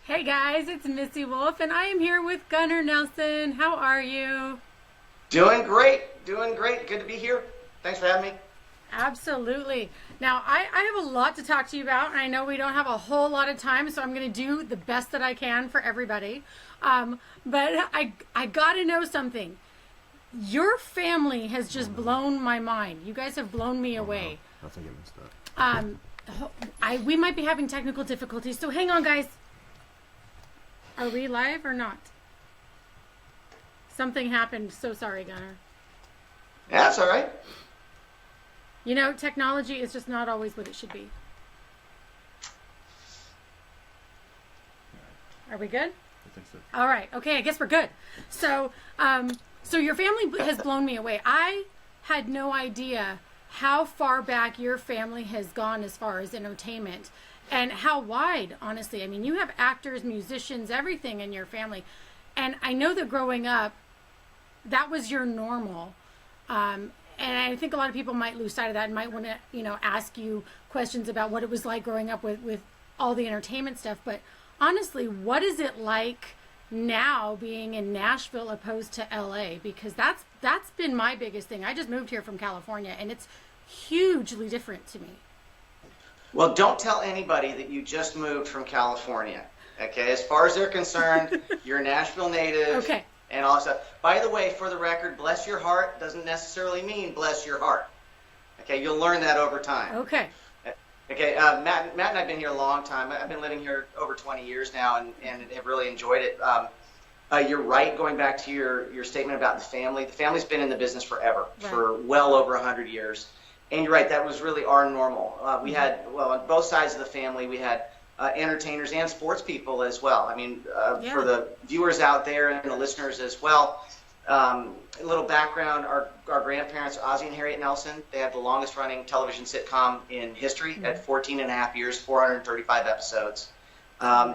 Hey guys, it's Missy Wolf, and I am here with Gunnar Nelson. How are you? Doing great. Doing great. Good to be here. Thanks for having me. Absolutely. Now, I have a lot to talk to you about, and I know we don't have a whole lot of time, so I'm going to do the best that I can for everybody. But I got to know something. Your family has just blown my mind. You guys have blown me away. I think I missed that. We might be having technical difficulties, so hang on, guys. Are we live or not? Something happened. So sorry, Gunnar. Yeah, that's all right. You know, technology is just not always what it should be. Are we good? I think so. All right. Okay, I guess we're good. So, so your family has blown me away. I had no idea how far back your family has gone as far as entertainment and how wide, honestly. I mean, you have actors, musicians, everything in your family. And I know that growing up, that was your normal. And I think a lot of people might lose sight of that and might want to, ask you questions about what it was like growing up with all the entertainment stuff. But honestly, what is it like now being in Nashville opposed to LA? Because that's been my biggest thing. I just moved here from California, and it's hugely different to me. Well, don't tell anybody that you just moved from California. Okay, as far as they're concerned, you're a Nashville native. Okay. And all that stuff. By the way, for the record, bless your heart doesn't necessarily mean bless your heart. Okay, you'll learn that over time. Okay. Okay, Matt and I've been here a long time. I've been living here over 20 years now and have really enjoyed it. You're right, going back to your statement about the family. The family's been in the business forever, Right. for well over 100 years. And you're right, that was really our normal. We had, on both sides of the family, we had entertainers and sports people as well. I mean, for the viewers out there and the listeners as well, a little background, our grandparents, Ozzie and Harriet Nelson, they had the longest running television sitcom in history at 14 and a half years, 435 episodes.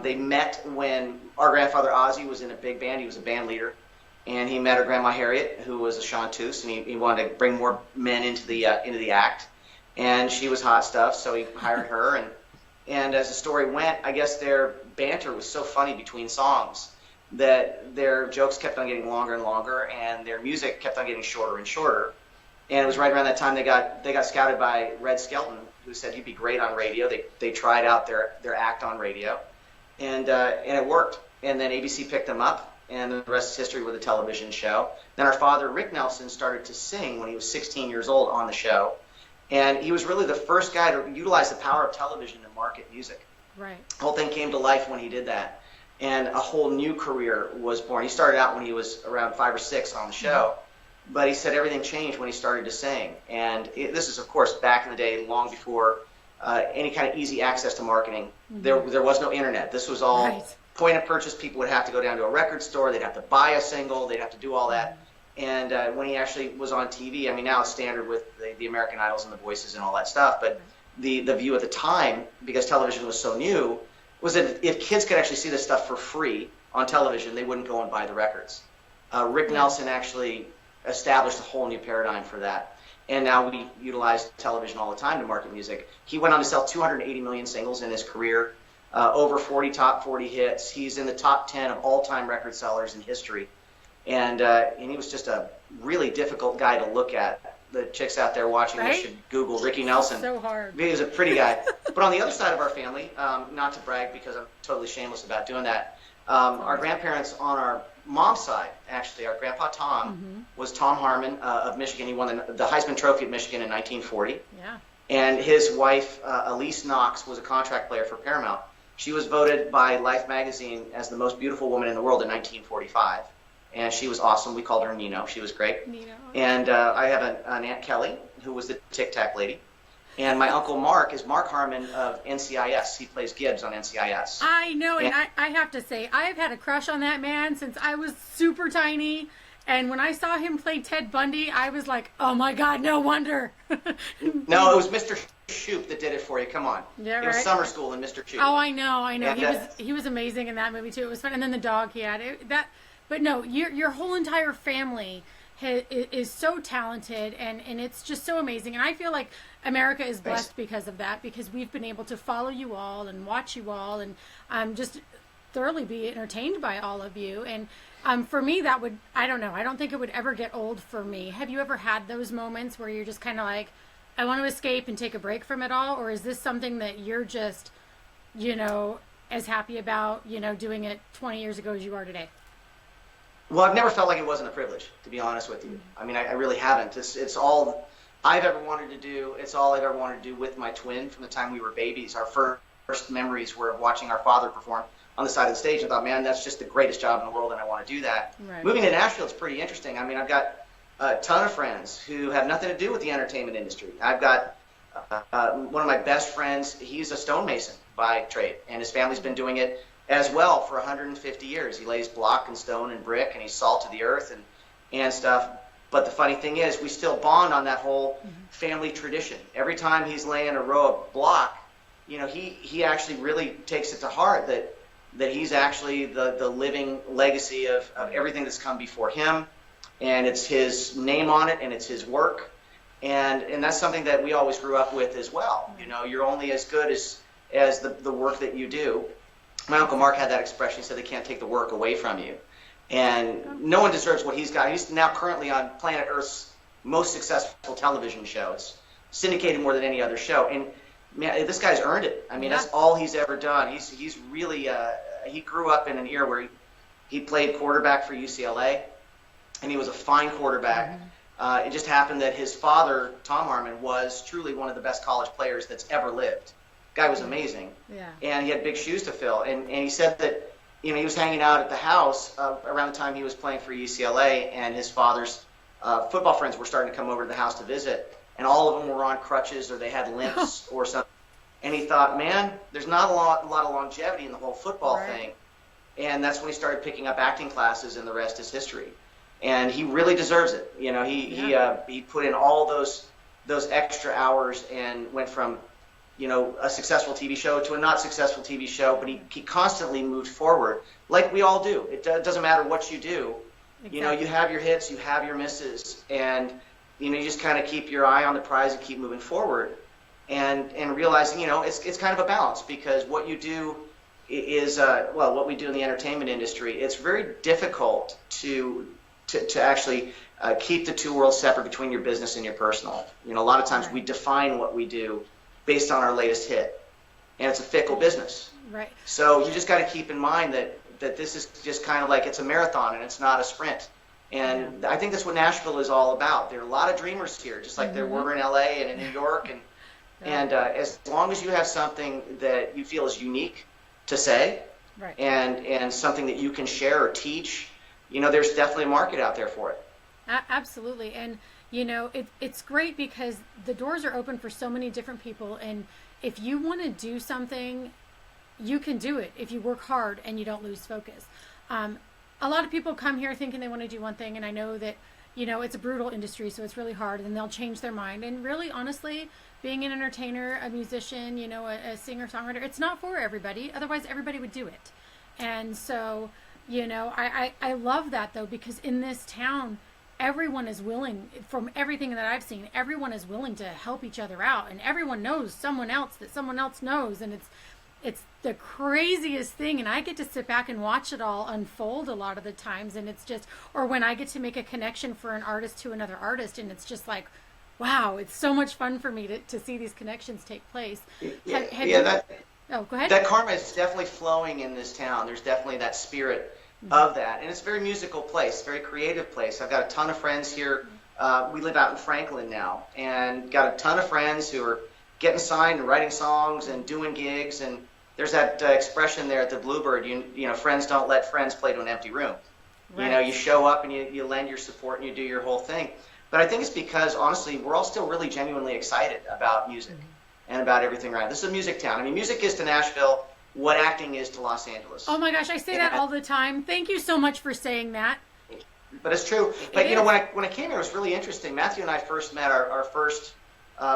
They met when our grandfather Ozzie was in a big band. He was a band leader. And he met our grandma Harriet, who was a chanteuse, and he wanted to bring more men into the act. And she was hot stuff, so he hired her. And as the story went, I guess their banter was so funny between songs that their jokes kept on getting longer and longer, and their music kept on getting shorter and shorter. And it was right around that time they got scouted by Red Skelton, who said he'd be great on radio. They tried out their act on radio, and it worked. And then ABC picked them up, and the rest is history with a television show. Then our father, Rick Nelson, started to sing when he was 16 years old on the show. And he was really the first guy to utilize the power of television to market music. Right. The whole thing came to life when he did that. And a whole new career was born. He started out when he was around 5 or 6 on the show. But he said everything changed when he started to sing. And this is, of course, back in the day, long before any kind of easy access to marketing. There was no internet. This was all point of purchase. People would have to go down to a record store. They'd have to buy a single. They'd have to do all that. And when he actually was on TV, I mean, now it's standard with the American Idols and the Voices and all that stuff. But the view at the time, because television was so new, was that if kids could actually see this stuff for free on television, they wouldn't go and buy the records. Rick Nelson actually established a whole new paradigm for that. And now we utilize television all the time to market music. He went on to sell 280 million singles in his career, over 40 top 40 hits. He's in the top 10 of all-time record sellers in history. And he was just a really difficult guy to look at. The chicks out there watching this should Google Ricky Nelson. So hard. He was a pretty guy. But on the other side of our family, not to brag because I'm totally shameless about doing that, our grandparents on our mom's side, actually, our grandpa Tom was Tom Harmon of Michigan. He won the Heisman Trophy at Michigan in 1940. Yeah. And his wife, Elise Knox, was a contract player for Paramount. She was voted by Life magazine as the most beautiful woman in the world in 1945. And she was awesome. We called her Nino. She was great. Nino. And I have an Aunt Kelly, who was the Tic Tac lady. And my Uncle Mark is Mark Harmon of NCIS. He plays Gibbs on NCIS. I know, and I have to say, I've had a crush on that man since I was super tiny. And when I saw him play Ted Bundy, I was like, oh my God, no wonder. No, it was Mr. Shoop that did it for you. Come on. Yeah, it was right. Summer School and Mr. Shoop. Oh, I know. And, he was amazing in that movie too. It was fun, and then the dog he had. But no, your whole entire family is so talented, and it's just so amazing. And I feel like America is blessed because of that, because we've been able to follow you all and watch you all, and just thoroughly be entertained by all of you. And for me, that would, I don't know, I don't think it would ever get old for me. Have you ever had those moments where you're just kind of like, I want to escape and take a break from it all? Or is this something that you're just, as happy about, doing it 20 years ago as you are today? Well, I've never felt like it wasn't a privilege, to be honest with you. I mean, I really haven't. It's all I've ever wanted to do. It's all I've ever wanted to do with my twin from the time we were babies. Our first memories were of watching our father perform on the side of the stage. I thought, man, that's just the greatest job in the world, and I want to do that. Right. Moving to Nashville is pretty interesting. I mean, I've got a ton of friends who have nothing to do with the entertainment industry. I've got one of my best friends. He's a stonemason by trade, and his family's been doing it as well for 150 years. He lays block and stone and brick, and he's salt to the earth and stuff. But the funny thing is, we still bond on that whole family tradition. Every time he's laying a row of block, he actually really takes it to heart that he's actually the living legacy of everything that's come before him, and it's his name on it, and it's his work, and that's something that we always grew up with as well. You're only as good as the work that you do. My Uncle Mark had that expression. He said they can't take the work away from you. And no one deserves what he's got. He's now currently on planet Earth's most successful television show. It's syndicated more than any other show. And man, this guy's earned it. I mean, that's all he's ever done. He's really, he grew up in an era where he played quarterback for UCLA, and he was a fine quarterback. It just happened that his father, Tom Harmon, was truly one of the best college players that's ever lived. Guy was amazing, and he had big shoes to fill. And he said that he was hanging out at the house around the time he was playing for UCLA, and his father's football friends were starting to come over to the house to visit, and all of them were on crutches or they had limps or something. And he thought, man, there's not a lot of longevity in the whole football thing. And that's when he started picking up acting classes, and the rest is history. And he really deserves it. He put in all those extra hours and went from a successful TV show to a not successful TV show, but he constantly moved forward, like we all do. It doesn't matter what you do. Exactly. You have your hits, you have your misses, and you just kind of keep your eye on the prize and keep moving forward, and realizing it's kind of a balance, because what you do is what we do in the entertainment industry. It's very difficult to actually keep the two worlds separate between your business and your personal. A lot of times we define what we do based on our latest hit, and it's a fickle business. Right. So you just got to keep in mind that this is just kind of like it's a marathon and it's not a sprint. And I think that's what Nashville is all about. There are a lot of dreamers here, just like there were in LA and in New York. And as long as you have something that you feel is unique to say, and something that you can share or teach, there's definitely a market out there for it. Absolutely. And it's great because the doors are open for so many different people, and if you want to do something, you can do it if you work hard and you don't lose focus. A lot of people come here thinking they want to do one thing, and I know that it's a brutal industry, so it's really hard, and they'll change their mind. And really, honestly, being an entertainer, a musician, a singer-songwriter, it's not for everybody. Otherwise, everybody would do it. And so, I love that, though, because in this town, everyone is willing, from everything that I've seen, everyone is willing to help each other out, and everyone knows someone else that someone else knows, and it's the craziest thing, and I get to sit back and watch it all unfold a lot of the times, and it's just, or when I get to make a connection for an artist to another artist, and it's just like, wow, it's so much fun for me to see these connections take place. Go ahead. That karma is definitely flowing in this town. There's definitely that spirit of that, and it's a very musical place, very creative place. I've got a ton of friends here. We live out in Franklin now, and got a ton of friends who are getting signed and writing songs and doing gigs. And there's that expression there at the Bluebird, friends don't let friends play to an empty room. Right. You show up and you lend your support and you do your whole thing. But I think it's because, honestly, we're all still really genuinely excited about music and about everything around. This is a music town. I mean, music is to Nashville what acting is to Los Angeles. Oh my gosh, I say that all the time. Thank you so much for saying that. But it's true. But when I came here, it was really interesting. Matthew and I first met our first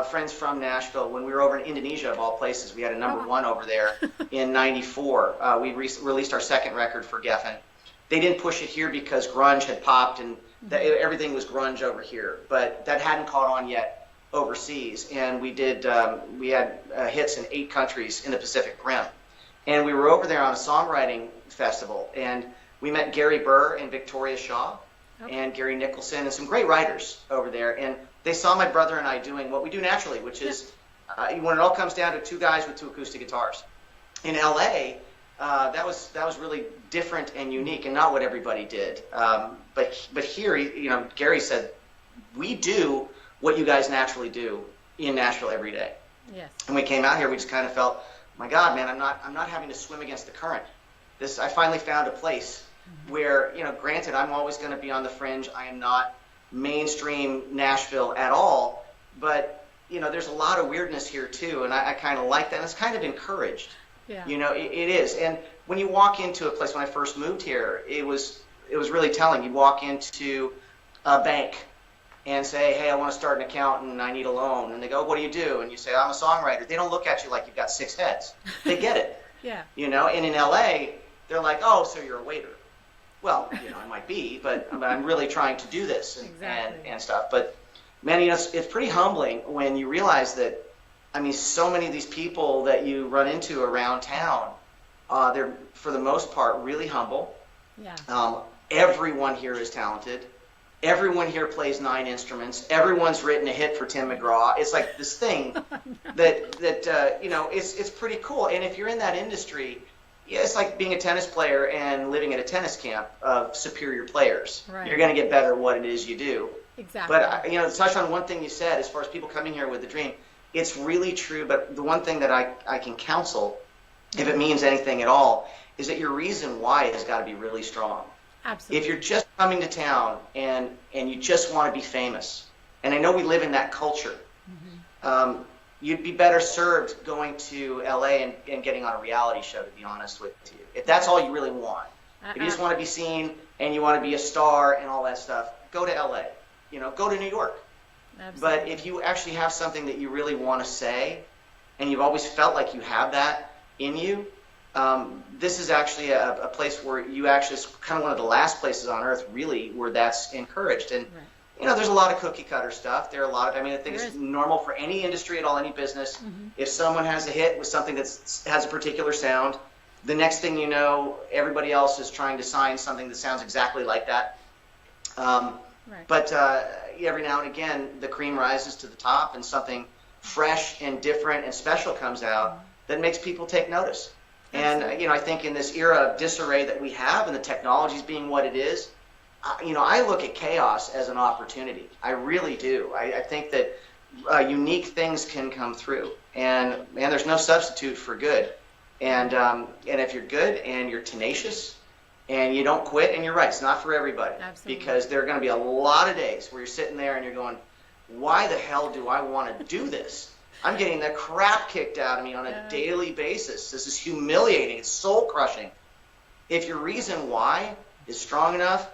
friends from Nashville when we were over in Indonesia, of all places. We had a number one over there in '94. We released our second record for Geffen. They didn't push it here because grunge had popped and everything was grunge over here. But that hadn't caught on yet overseas. And we had hits in 8 countries in the Pacific Rim. And we were over there on a songwriting festival, and we met Gary Burr and Victoria Shaw and Gary Nicholson and some great writers over there. And they saw my brother and I doing what we do naturally, which is when it all comes down to two guys with two acoustic guitars. In LA, that was really different and unique, and not what everybody did. But here, Gary said, we do what you guys naturally do in Nashville every day. Yes. And we came out here, we just kind of felt, my God, man, I'm not having to swim against the current. I finally found a place where, granted, I'm always going to be on the fringe. I am not mainstream Nashville at all, but there's a lot of weirdness here too, and I kind of like that. And it's kind of encouraged. Yeah. It is. And when you walk into a place, when I first moved here, it was really telling. You'd walk into a bank and say, hey, I want to start an account and I need a loan. And they go, what do you do? And you say, I'm a songwriter. They don't look at you like you've got 6 heads. They get it. Yeah. And in LA, they're like, oh, so you're a waiter. Well, I might be, but I'm really trying to do this and stuff. But, man, it's pretty humbling when you realize that, so many of these people that you run into around town, they're, for the most part, really humble. Yeah. Everyone here is talented. Everyone here plays 9 instruments. Everyone's written a hit for Tim McGraw. It's like this thing that it's pretty cool. And if you're in that industry, it's like being a tennis player and living at a tennis camp of superior players. Right. You're going to get better at what it is you do. Exactly. But, to touch on one thing you said, as far as people coming here with a dream, it's really true. But the one thing that I can counsel, if it means anything at all, is that your reason why has got to be really strong. Absolutely. If you're just coming to town and you just want to be famous, and I know we live in that culture, you'd be better served going to LA and getting on a reality show, to be honest with you. If that's all you really want. If you just want to be seen and you want to be a star and all that stuff, go to LA. Go to New York. Absolutely. But if you actually have something that you really want to say, and you've always felt like you have that in you, this is actually a place where you actually, it's kind of one of the last places on earth really where that's encouraged. And there's a lot of cookie cutter stuff. There are a lot of, I think it's normal for any industry at all, any business. If someone has a hit with something that has a particular sound, the next thing you know, everybody else is trying to sign something that sounds exactly like that. But every now and again, the cream rises to the top and something fresh and different and special comes out that makes people take notice. And, I think in this era of disarray that we have and the technologies being what it is, I look at chaos as an opportunity. I really do. I think that unique things can come through. And, man, there's no substitute for good. And if you're good and you're tenacious and you don't quit, and you're right, it's not for everybody. Absolutely. Because there are going to be a lot of days where you're sitting there and you're going, why the hell do I want to do this? I'm getting the crap kicked out of me on a daily basis. This is humiliating. It's soul-crushing. If your reason why is strong enough,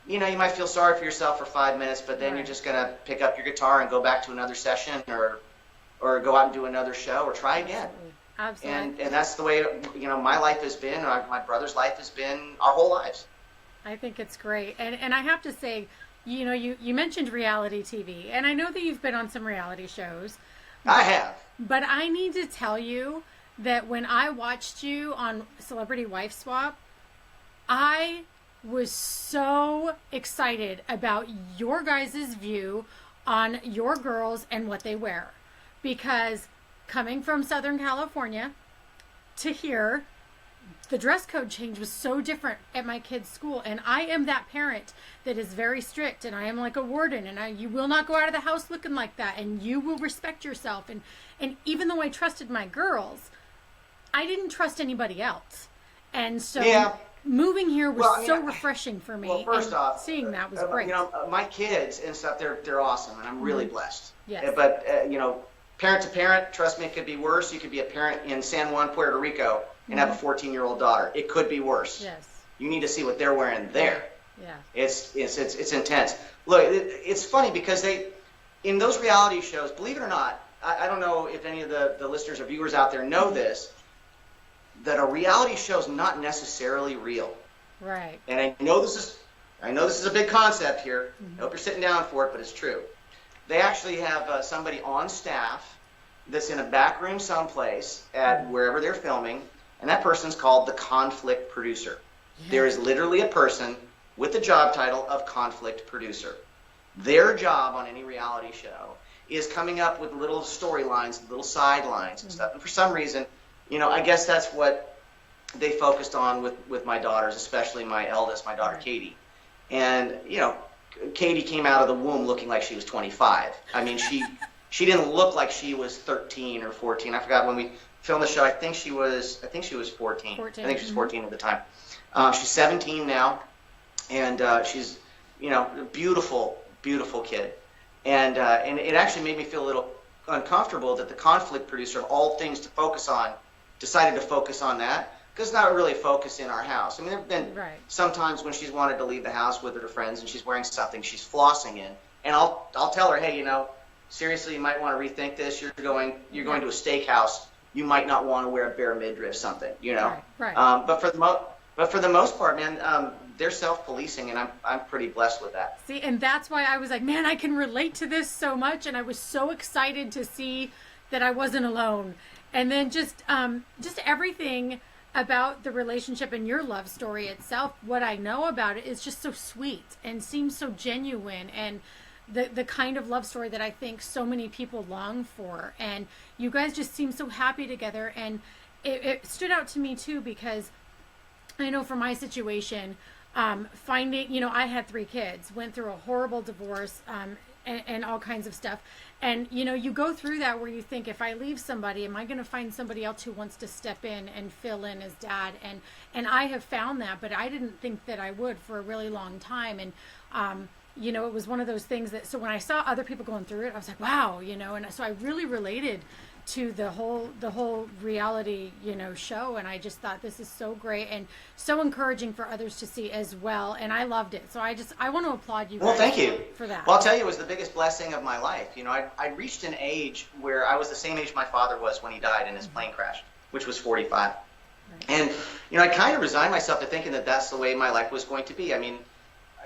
you might feel sorry for yourself for 5 minutes, but then you're just going to pick up your guitar and go back to another session or go out and do another show or try again. Absolutely. And that's the way, my life has been, my brother's life has been, our whole lives. I think it's great. And I have to say, you mentioned reality TV, and I know that you've been on some reality shows. I have. But I need to tell you that when I watched you on Celebrity Wife Swap, I was so excited about your guys' view on your girls and what they wear. Because coming from Southern California to here, the dress code change was so different at my kids' school. And I am that parent that is very strict, and I am like a warden, and you will not go out of the house looking like that, and you will respect yourself. And even though I trusted my girls, I didn't trust anybody else. And so moving here was so refreshing for me. Well, first off, seeing that was great. My kids and stuff, they're awesome, and I'm really blessed. Yes. But, parent to parent, trust me, it could be worse. You could be a parent in San Juan, Puerto Rico, and have a 14-year-old daughter. It could be worse. Yes. You need to see what they're wearing there. Yeah. It's intense. Look, it's funny because in those reality shows, believe it or not, I don't know if any of the listeners or viewers out there know this, that a reality show is not necessarily real. Right. And I know this is a big concept here. I hope you're sitting down for it, but it's true. They actually have somebody on staff that's in a back room someplace at wherever they're filming, and that person's called the conflict producer. Yeah. There is literally a person with the job title of conflict producer. Their job on any reality show is coming up with little storylines, little sidelines and stuff. And for some reason, I guess that's what they focused on with my daughters, especially my eldest, my daughter Katie. And, Katie came out of the womb looking like she was 25. I mean, she didn't look like she was 13 or 14. I forgot when we filmed the show. I think she was 14. 14. I think she was 14 at the time. She's 17 now, and she's, a beautiful, beautiful kid. And it actually made me feel a little uncomfortable that the conflict producer of all things to focus on decided to focus on that. Because it's not really a focus in our house. I mean, there have been sometimes when she's wanted to leave the house with her friends and she's wearing something she's flossing in, and I'll tell her, hey, seriously, you might want to rethink this. You're going to a steakhouse. You might not want to wear a bare midriff, something, Right. But for the most part, man, they're self-policing, and I'm pretty blessed with that. See, and that's why I was like, man, I can relate to this so much, and I was so excited to see that I wasn't alone, and then just everything about the relationship and your love story itself, what I know about it is just so sweet and seems so genuine, and the kind of love story that I think so many people long for. And you guys just seem so happy together, and it stood out to me too, because I know for my situation, finding, I had 3 kids, went through a horrible divorce, and all kinds of stuff. And, you go through that where you think, if I leave somebody, am I going to find somebody else who wants to step in and fill in as dad? And I have found that, but I didn't think that I would for a really long time. And, it was one of those things that, so when I saw other people going through it, I was like, wow, and so I really related to the whole reality, show. And I just thought, this is so great and so encouraging for others to see as well. And I loved it. So I want to applaud you guys. Well, thank you for that. Well, I'll tell you, it was the biggest blessing of my life. I reached an age where I was the same age my father was when he died in his plane crash, which was 45. Right. And, I kind of resigned myself to thinking that that's the way my life was going to be. I mean,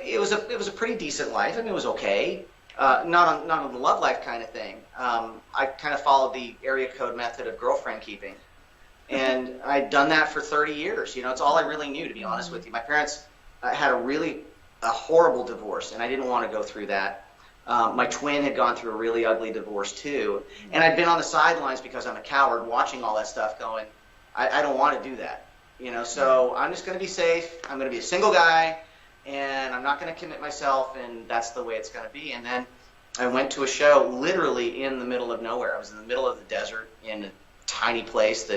it was a pretty decent life. I mean, it was okay. Not on the love life kind of thing. I kind of followed the area code method of girlfriend keeping. And I'd done that for 30 years. It's all I really knew, to be honest with you. My parents had a horrible divorce, and I didn't want to go through that. My twin had gone through a really ugly divorce, too. And I'd been on the sidelines because I'm a coward watching all that stuff going, I don't want to do that. So I'm just going to be safe. I'm going to be a single guy, and I'm not going to commit myself, and that's the way it's going to be. And then I went to a show literally in the middle of nowhere. I was in the middle of the desert in a tiny place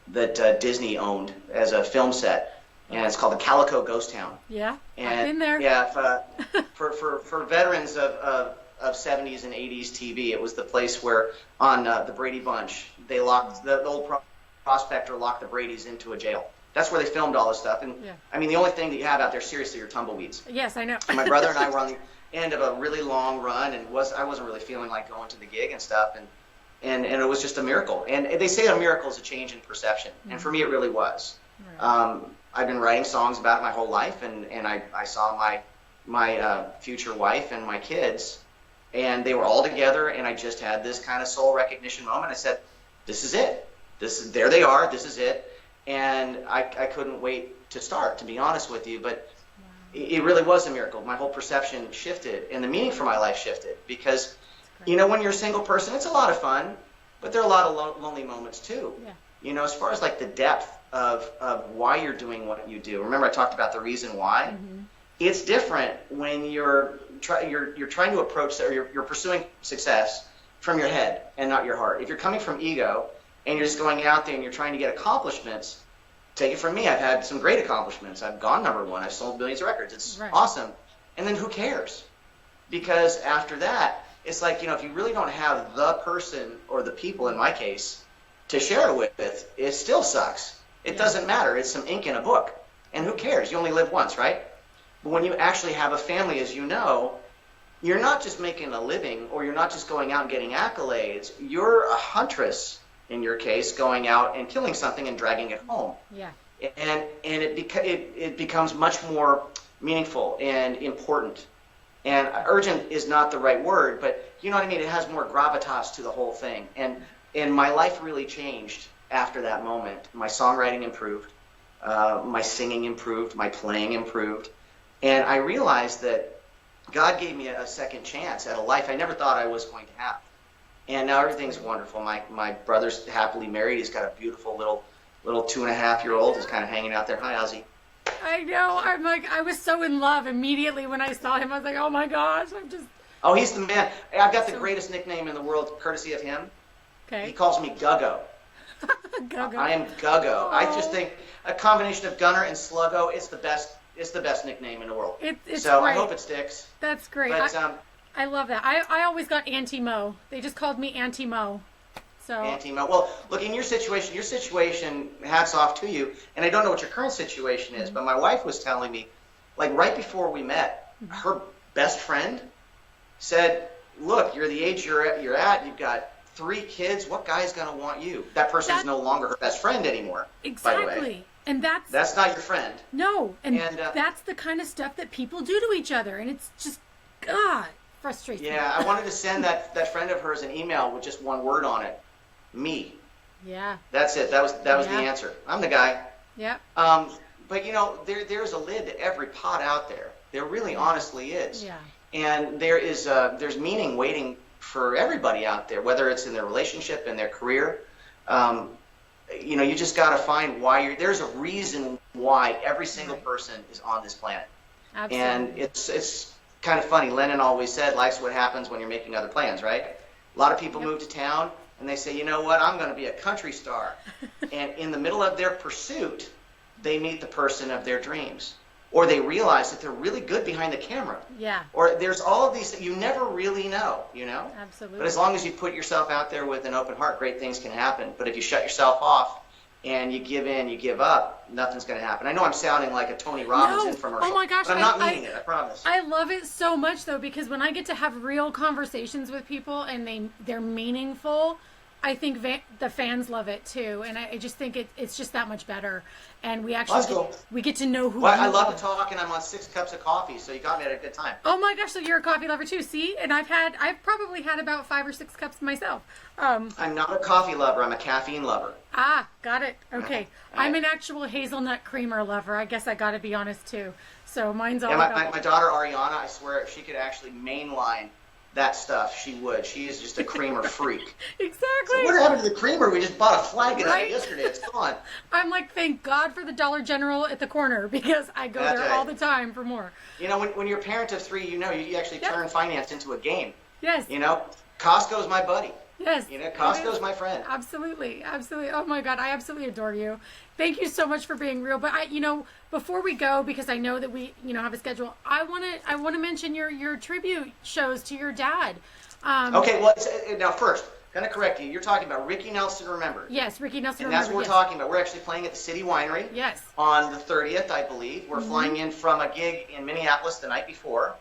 that Disney owned as a film set, and it's called the Calico Ghost Town. Yeah, and, I've been there. Yeah, for veterans of 70s and 80s TV, it was the place where on the Brady Bunch, they locked the old prospector locked the Bradys into a jail. That's where they filmed all this stuff. And I mean, the only thing that you have out there, seriously, are tumbleweeds. Yes, I know. And my brother and I were on the end of a really long run, and I wasn't really feeling like going to the gig and stuff. And it was just a miracle. And they say a miracle is a change in perception. And for me, it really was. Right. I've been writing songs about it my whole life, and I saw my future wife and my kids, and they were all together, and I just had this kind of soul recognition moment. I said, this is it. There they are. This is it. And I couldn't wait to start, to be honest with you. But it really was a miracle. My whole perception shifted, and the meaning for my life shifted. Because, when you're a single person, it's a lot of fun, but there are a lot of lonely moments too. Yeah. As far as like the depth of why you're doing what you do. Remember, I talked about the reason why. Mm-hmm. It's different when you're trying to approach, or you're pursuing success from your head and not your heart. If you're coming from ego, and you're just going out there and you're trying to get accomplishments, take it from me. I've had some great accomplishments. I've gone #1. I've sold millions of records. It's awesome. And then who cares? Because after that, it's like, if you really don't have the person or the people, in my case, to share it with, it still sucks. It doesn't matter. It's some ink in a book. And who cares? You only live once, right? But when you actually have a family, as you know, you're not just making a living, or you're not just going out and getting accolades. You're a huntress, in your case, going out and killing something and dragging it home. Yeah. And it becomes much more meaningful and important. And urgent is not the right word, but you know what I mean? It has more gravitas to the whole thing. And my life really changed after that moment. My songwriting improved, my singing improved, my playing improved, and I realized that God gave me a second chance at a life I never thought I was going to have. And now everything's wonderful. My brother's happily married. He's got a beautiful little 2.5-year-old who's kind of hanging out there. Hi, Ozzy. I know. I'm like, I was so in love immediately when I saw him. I was like, oh my gosh, I'm just. Oh, he's the man. I've got the greatest nickname in the world, courtesy of him. Okay. He calls me Guggo. Guggo. I am Guggo. Oh. I just think a combination of Gunnar and Sluggo is the best. It's the best nickname in the world. It's so great. I hope it sticks. That's great. But, I love that. I always got Auntie Mo. They just called me Auntie Mo. So. Auntie Mo. Well, look, in your situation, hats off to you. And I don't know what your current situation is, but my wife was telling me, like right before we met, her best friend said, look, you're the age you're at. You've got 3 kids. What guy's going to want you? That person is no longer her best friend anymore. Exactly. By the way. And that's not your friend. No. And that's the kind of stuff that people do to each other. And it's just, God, frustrating. Yeah, I wanted to send that friend of hers an email with just one word on it. Me. Yeah. That's it. That was the answer. I'm the guy. Yeah. But you know, there's a lid to every pot out there. There really honestly is. Yeah. And there's meaning waiting for everybody out there, whether it's in their relationship, in their career. You know, you just got to find why there's a reason why every single person is on this planet. Absolutely. And it's kind of funny. Lennon always said, life's what happens when you're making other plans, right? A lot of people move to town and they say, you know what, I'm going to be a country star. And in the middle of their pursuit, they meet the person of their dreams. Or they realize that they're really good behind the camera. Yeah. Or there's all of these that you never really know, you know? Absolutely. But as long as you put yourself out there with an open heart, great things can happen. But if you shut yourself off and you give in, you give up, nothing's going to happen. I know I'm sounding like a Tony Robbins infomercial. Oh my gosh, but I'm not meaning it, I promise. I love it so much, though, because when I get to have real conversations with people and they're meaningful, I think the fans love it too, and I just think it's just that much better. And we actually we get to know who. Well, I love to talk, and I'm on 6 cups of coffee, so you got me at a good time. Oh my gosh, so you're a coffee lover too? See, and I've probably had about 5 or 6 cups myself. I'm not a coffee lover. I'm a caffeine lover. Ah, got it. Okay, I'm an actual hazelnut creamer lover. I guess I got to be honest too. So mine's all about. My daughter Ariana, I swear, if she could actually mainline that stuff, she would. She is just a creamer freak. Exactly. So what happened to the creamer? We just bought a flagon of it yesterday. It's gone. I'm like, thank God for the Dollar General at the corner, because I go there all the time for more. You know, when you're a parent of 3, you know, you actually turn finance into a game. Yes. You know, Costco's my buddy. Yes. You know, Costco's my friend. Absolutely. Absolutely. Oh my God. I absolutely adore you. Thank you so much for being real. But before we go, because I know that we, have a schedule, I want to mention your tribute shows to your dad. Okay. Well, now first, going to correct you. You're talking about Ricky Nelson Remembered. Yes, Ricky Nelson Remembered. And that's what we're talking about. We're actually playing at the City Winery. Yes. On the 30th, I believe. We're flying in from a gig in Minneapolis the night before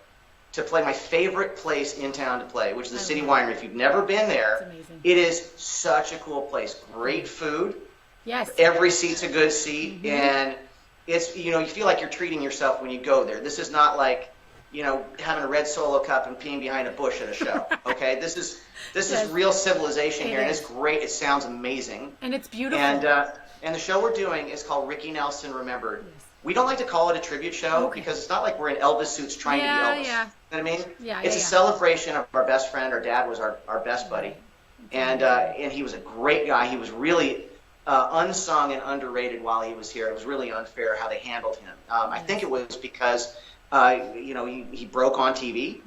to play my favorite place in town to play, which is the City Winery. If you've never been there, it is such a cool place. Great food. Yes. Every seat's a good seat, and it's, you feel like you're treating yourself when you go there. This is not like, having a red Solo cup and peeing behind a bush at a show. Okay, this is real civilization here, and it's great. It sounds amazing, and it's beautiful. And the show we're doing is called Ricky Nelson Remembered. Yes. We don't like to call it a tribute show because it's not like we're in Elvis suits trying to be Elvis. Yeah. You know what I mean? Yeah. It's a celebration of our best friend. Our dad was our best buddy, and he was a great guy. He was really unsung and underrated while he was here. It was really unfair how they handled him. I think it was because he broke on TV,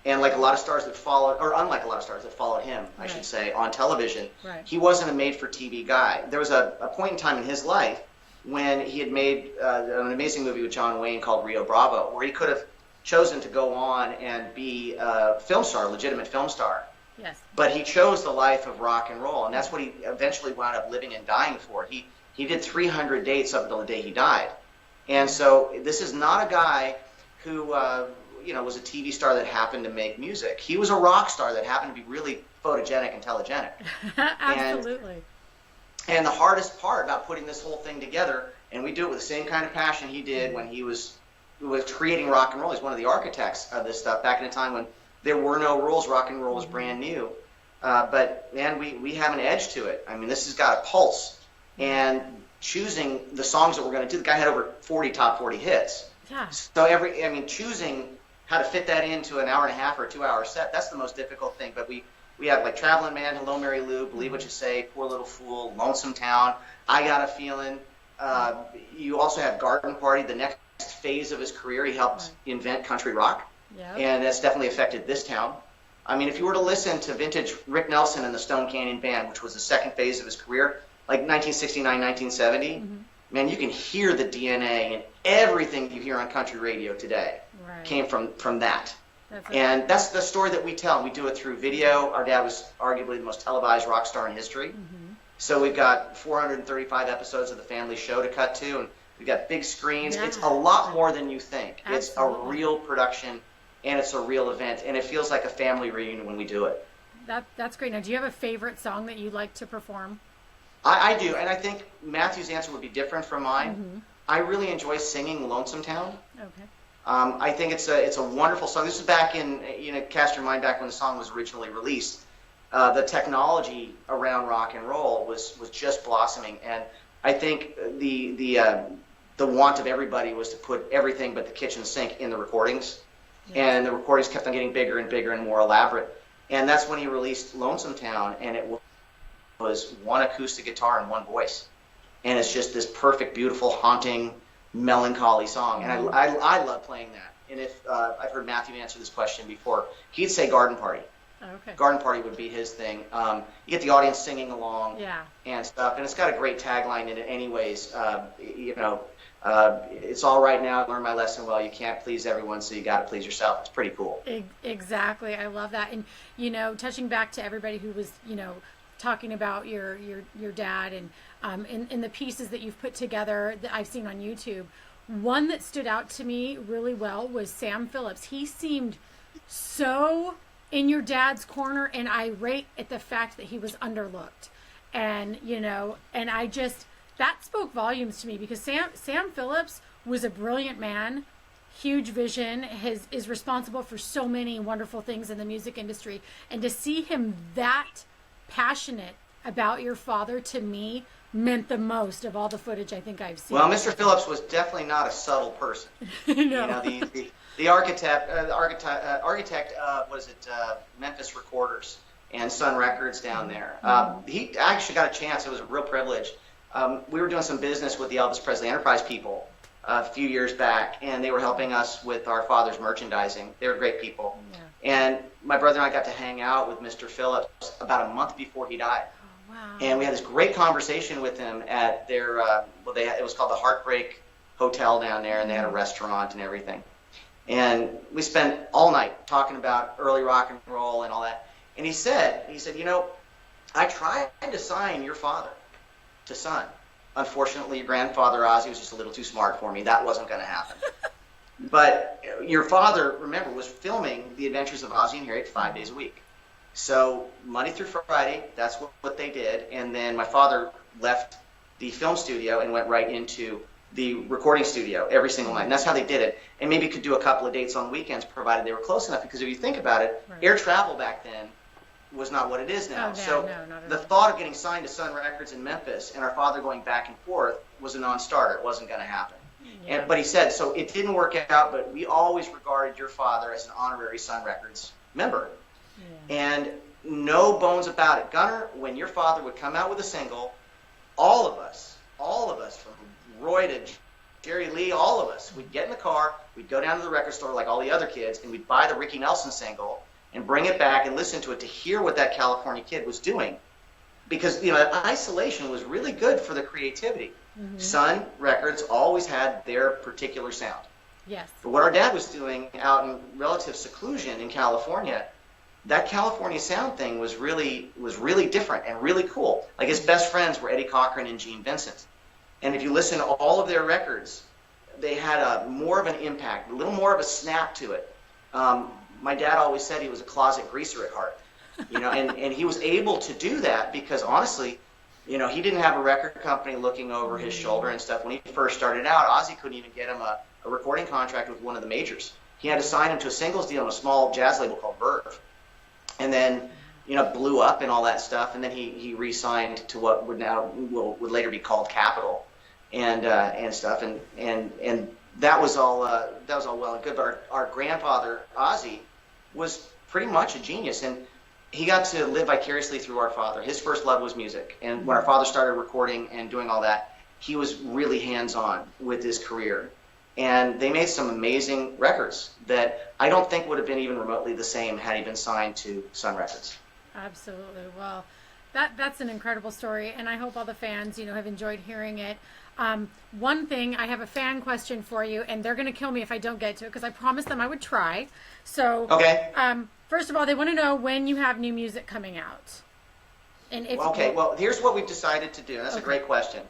and like a lot of stars that followed, or unlike a lot of stars that followed him, I should say, on television, he wasn't a made-for-TV guy. There was a point in time in his life when he had made an amazing movie with John Wayne called Rio Bravo, where he could have chosen to go on and be a film star, a legitimate film star. Yes. But he chose the life of rock and roll, and that's what he eventually wound up living and dying for. He did 300 dates up until the day he died. And so this is not a guy who was a TV star that happened to make music. He was a rock star that happened to be really photogenic and telegenic. Absolutely. And the hardest part about putting this whole thing together, and we do it with the same kind of passion he did when he was creating rock and roll. He's one of the architects of this stuff back in a time when there were no rules. Rock and roll was brand new. But man, we have an edge to it. I mean, this has got a pulse. and choosing the songs that we're going to do. The guy had over 40 top 40 hits. Yeah. So choosing how to fit that into an hour and a half or a 2-hour set, that's the most difficult thing. But we have like Traveling Man, Hello Mary Lou, Believe What You Say, Poor Little Fool, Lonesome Town, I Got a Feeling. You also have Garden Party, the next phase of his career. He helped invent country rock, and that's definitely affected this town. I mean, if you were to listen to vintage Rick Nelson and the Stone Canyon Band, which was the second phase of his career, like 1969, 1970, man, you can hear the DNA, and everything you hear on country radio today came from that. And that's the story that we tell. We do it through video. Our dad was arguably the most televised rock star in history. So we've got 435 episodes of the family show to cut to, and we've got big screens. It's a lot more than you think. Absolutely. It's a real production, and it's a real event, and it feels like a family reunion when we do it. That's great. Now, do you have a favorite song that you'd like to perform? I do, and I think Matthew's answer would be different from mine. I really enjoy singing Lonesome Town. Okay. I think it's a wonderful song. This is back in, cast your mind back when the song was originally released. The technology around rock and roll was just blossoming, and I think the want of everybody was to put everything but the kitchen sink in the recordings, and the recordings kept on getting bigger and bigger and more elaborate. And that's when he released Lonesome Town, and it was one acoustic guitar and one voice, and it's just this perfect, beautiful, haunting, melancholy song, and I love playing that. And if I've heard Matthew answer this question before, he'd say Garden Party. Okay. Garden Party would be his thing. You get the audience singing along and stuff, and it's got a great tagline in it anyways. It's all right now, learn my lesson well. You can't please everyone, so you got to please yourself. It's pretty cool. Exactly. I love that. And, touching back to everybody who was, talking about your dad and in the pieces that you've put together that I've seen on YouTube, one that stood out to me really well was Sam Phillips. He seemed so in your dad's corner and irate at the fact that he was underlooked. And, and that spoke volumes to me, because Sam Phillips was a brilliant man, huge vision, is responsible for so many wonderful things in the music industry. And to see him that passionate about your father, to me, meant the most of all the footage I think I've seen. Well, Mr. Phillips was definitely not a subtle person. No. The architect Memphis Recorders and Sun Records down there. He actually got a chance. It was a real privilege. We were doing some business with the Elvis Presley Enterprise people a few years back, and they were helping us with our father's merchandising. They were great people. Yeah. And my brother and I got to hang out with Mr. Phillips about a month before he died. Oh, wow. And we had this great conversation with him at their, it was called the Heartbreak Hotel down there, and they had a restaurant and everything. And we spent all night talking about early rock and roll and all that. And he said, I tried to sign your father to Sun. Unfortunately, your grandfather, Ozzy, was just a little too smart for me. That wasn't going to happen. But your father, remember, was filming The Adventures of Ozzy and Harriet 5 days a week. So Monday through Friday, that's what they did. And then my father left the film studio and went right into the recording studio every single night. And that's how they did it. And maybe could do a couple of dates on weekends, provided they were close enough. Because if you think about it, air travel back then was not what it is now. The thought of getting signed to Sun Records in Memphis and our father going back and forth was a non-starter. It wasn't going to happen. Yeah. But he said, so it didn't work out, but we always regarded your father as an honorary Sun Records member. Yeah. And no bones about it. Gunnar, when your father would come out with a single, all of us, from Roy to Jerry Lee, all of us, we'd get in the car, we'd go down to the record store like all the other kids, and we'd buy the Ricky Nelson single and bring it back and listen to it to hear what that California kid was doing. Because, isolation was really good for the creativity. Mm-hmm. Sun Records always had their particular sound. Yes. But what our dad was doing out in relative seclusion in California, that California sound thing was really different and really cool. Like his best friends were Eddie Cochran and Gene Vincent. And if you listen to all of their records, they had more of an impact, a little more of a snap to it. My dad always said he was a closet greaser at heart, and he was able to do that because honestly, he didn't have a record company looking over his shoulder and stuff. When he first started out, Ozzy couldn't even get him a recording contract with one of the majors. He had to sign him to a singles deal on a small jazz label called Verve. And then blew up and all that stuff, and then he re-signed to what would later be called Capitol, and stuff, and that was all well and good. But our grandfather Ozzy was pretty much a genius, and he got to live vicariously through our father. His first love was music, and when our father started recording and doing all that, he was really hands-on with his career. And they made some amazing records that I don't think would have been even remotely the same had he been signed to Sun Records. Absolutely. Well, that's an incredible story, and I hope all the fans, have enjoyed hearing it. One thing, I have a fan question for you, and they're going to kill me if I don't get to it, because I promised them I would try. So, okay. First of all, they want to know when you have new music coming out. And if well, here's what we've decided to do. That's a great question.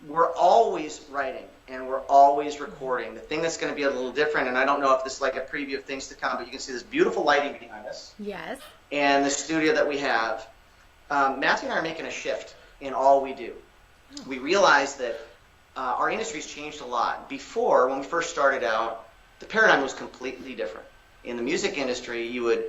We're always writing, and we're always recording. The thing that's going to be a little different, and I don't know if this is like a preview of things to come, but you can see this beautiful lighting behind us. Yes. And the studio that we have. Matthew and I are making a shift in all we do. We realize that our industry's changed a lot. Before, when we first started out, the paradigm was completely different. In the music industry, you would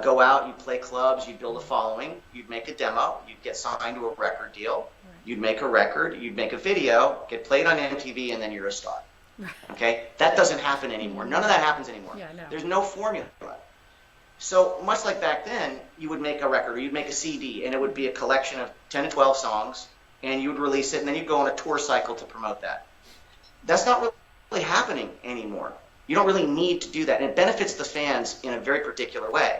go out, you'd play clubs, you'd build a following, you'd make a demo, you'd get signed to a record deal, you'd make a record, you'd make a video, get played on MTV, and then you're a star. Okay? That doesn't happen anymore. None of that happens anymore. Yeah, no. There's no formula. So much like back then, you would make a record or you'd make a CD, and it would be a collection of 10 to 12 songs, and you would release it, and then you'd go on a tour cycle to promote that. That's not really happening anymore. You don't really need to do that, and it benefits the fans in a very particular way.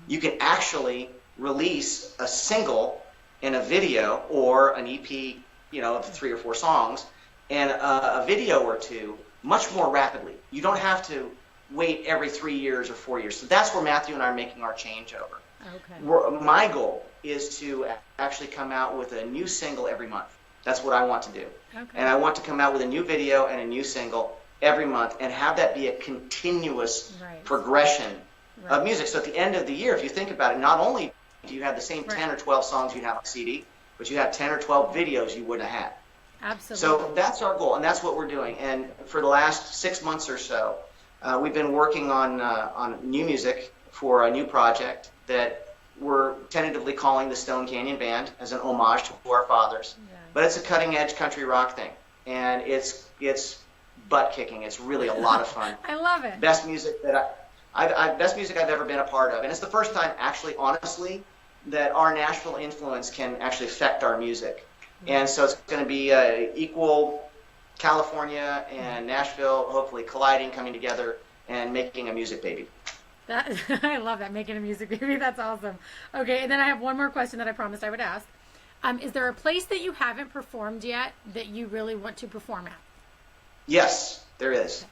You can actually release a single and a video or an EP, of 3 or 4 songs, and a video or two much more rapidly. You don't have to wait every 3 years or 4 years. So that's where Matthew and I are making our changeover. Okay. My goal is to actually come out with a new single every month. That's what I want to do. Okay. And I want to come out with a new video and a new single every month and have that be a continuous progression of music. So at the end of the year, if you think about it, not only do you have the same 10 or 12 songs you have on CD, but you have 10 or 12 videos you wouldn't have had. Absolutely. So that's our goal, and that's what we're doing. And for the last 6 months or so, we've been working on new music for a new project that we're tentatively calling the Stone Canyon Band as an homage to our fathers. Yeah. But it's a cutting-edge country rock thing, and it's butt-kicking. It's really a lot of fun. I love it. Best music that best music I've ever been a part of, and it's the first time, actually, honestly, that our Nashville influence can actually affect our music. And so it's going to be equal California and Nashville, hopefully colliding, coming together, and making a music baby. I love that, making a music baby. That's awesome. Okay, and then I have one more question that I promised I would ask. Is there a place that you haven't performed yet that you really want to perform at? Yes, there is.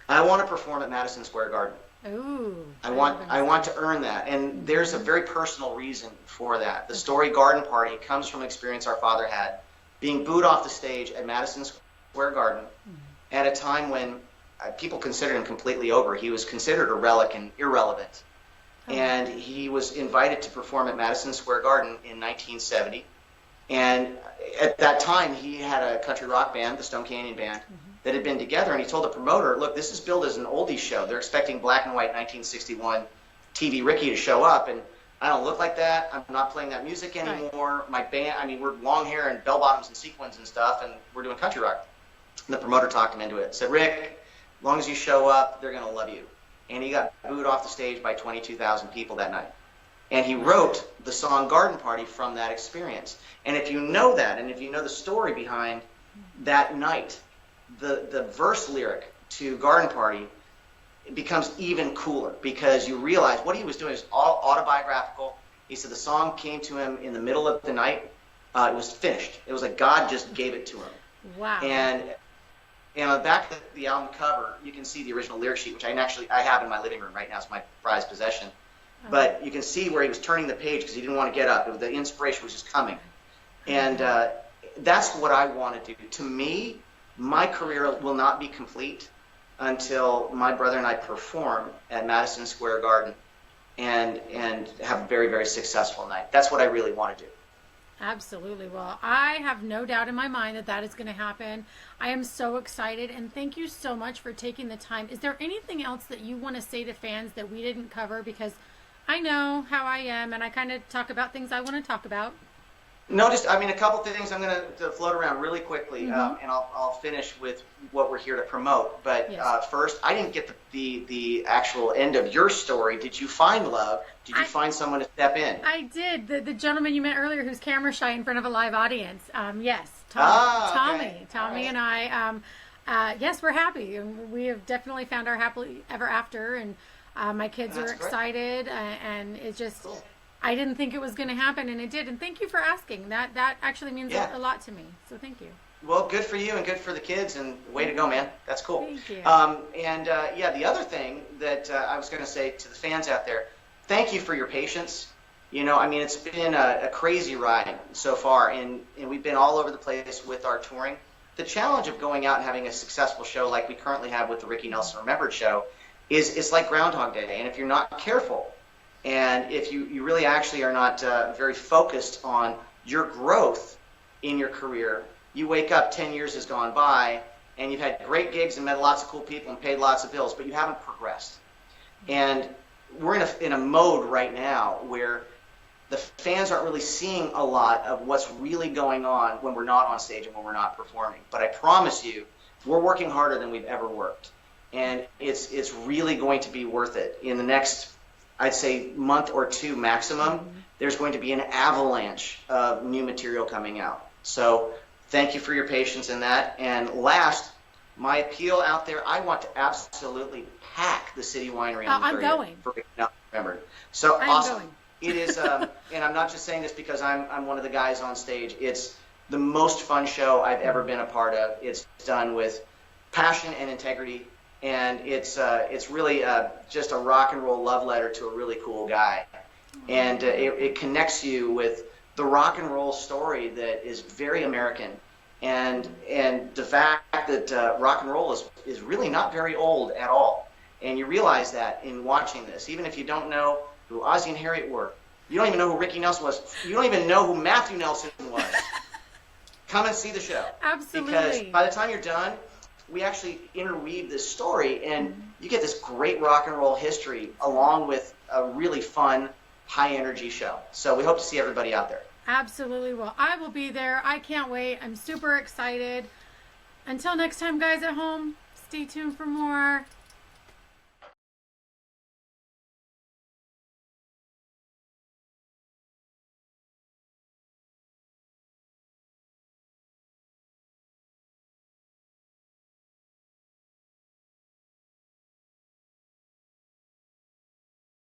I want to perform at Madison Square Garden. Ooh. I want to earn that, and there's a very personal reason for that. The story Garden Party comes from an experience our father had, being booed off the stage at Madison Square Garden at a time when people considered him completely over. He was considered a relic and irrelevant. And he was invited to perform at Madison Square Garden in 1970. And at that time, he had a country rock band, the Stone Canyon Band, that had been together. And he told the promoter, look, this is billed as an oldies show. They're expecting black and white 1961 TV Ricky to show up. And I don't look like that. I'm not playing that music anymore. My band, we're long hair and bell-bottoms and sequins and stuff, and we're doing country rock. And the promoter talked him into it. Said, Rick, as long as you show up, they're going to love you. And he got booed off the stage by 22,000 people that night. And he wrote the song Garden Party from that experience. And if you know that, and if you know the story behind that night, the verse lyric to Garden Party, it becomes even cooler because you realize what he was doing is all autobiographical. He said the song came to him in the middle of the night. It was finished. It was like God just gave it to him. Wow. And on the back of the album cover, you can see the original lyric sheet, which I have in my living room right now. It's my prized possession. But you can see where he was turning the page because he didn't want to get up. The inspiration was just coming. And that's what I want to do. To me, my career will not be complete until my brother and I perform at Madison Square Garden and have a very, very successful night. That's what I really want to do. Absolutely. Well, I have no doubt in my mind that is going to happen. I am so excited, and thank you so much for taking the time. Is there anything else that you want to say to fans that we didn't cover? Because I know how I am, and I kind of talk about things I want to talk about. No, just, I mean, a couple things I'm going to float around really quickly, and I'll finish with what we're here to promote. But first, I didn't get the actual end of your story. Did you find love? Did you find someone to step in? I did. The gentleman you met earlier who's camera shy in front of a live audience. Yes, Tommy. Okay. Tommy and I, yes, we're happy. And we have definitely found our happily ever after, and my kids are excited, and it's just... Cool. I didn't think it was going to happen, and it did. And thank you for asking. That actually means a lot to me. So thank you. Well, good for you and good for the kids, and way to go, man. That's cool. Thank you. The other thing that I was going to say to the fans out there, thank you for your patience. You know, I mean, it's been a crazy ride so far, and we've been all over the place with our touring. The challenge of going out and having a successful show like we currently have with the Ricky Nelson Remembered show is it's like Groundhog Day, and if you're not careful, and if you really actually are not very focused on your growth in your career, you wake up 10 years has gone by, and you've had great gigs and met lots of cool people and paid lots of bills, but you haven't progressed. And we're in a mode right now where the fans aren't really seeing a lot of what's really going on when we're not on stage and when we're not performing. But I promise you, we're working harder than we've ever worked. And it's really going to be worth it. In the next, I'd say, month or two maximum, there's going to be an avalanche of new material coming out. So thank you for your patience in that. And last, my appeal out there, I want to absolutely pack the City Winery on the 30th. I'm going. For Remembered. So I'm awesome. going. It is, and I'm not just saying this because I'm one of the guys on stage. It's the most fun show I've ever been a part of. It's done with passion and integrity. And it's really just a rock and roll love letter to a really cool guy. And it connects you with the rock and roll story that is very American. And the fact that rock and roll is really not very old at all. And you realize that in watching this. Even if you don't know who Ozzy and Harriet were, you don't even know who Ricky Nelson was, you don't even know who Matthew Nelson was, come and see the show. Absolutely. Because by the time you're done, we actually interweave this story, and you get this great rock and roll history along with a really fun, high-energy show. So we hope to see everybody out there. Absolutely. Well, I will be there. I can't wait. I'm super excited. Until next time, guys at home, stay tuned for more.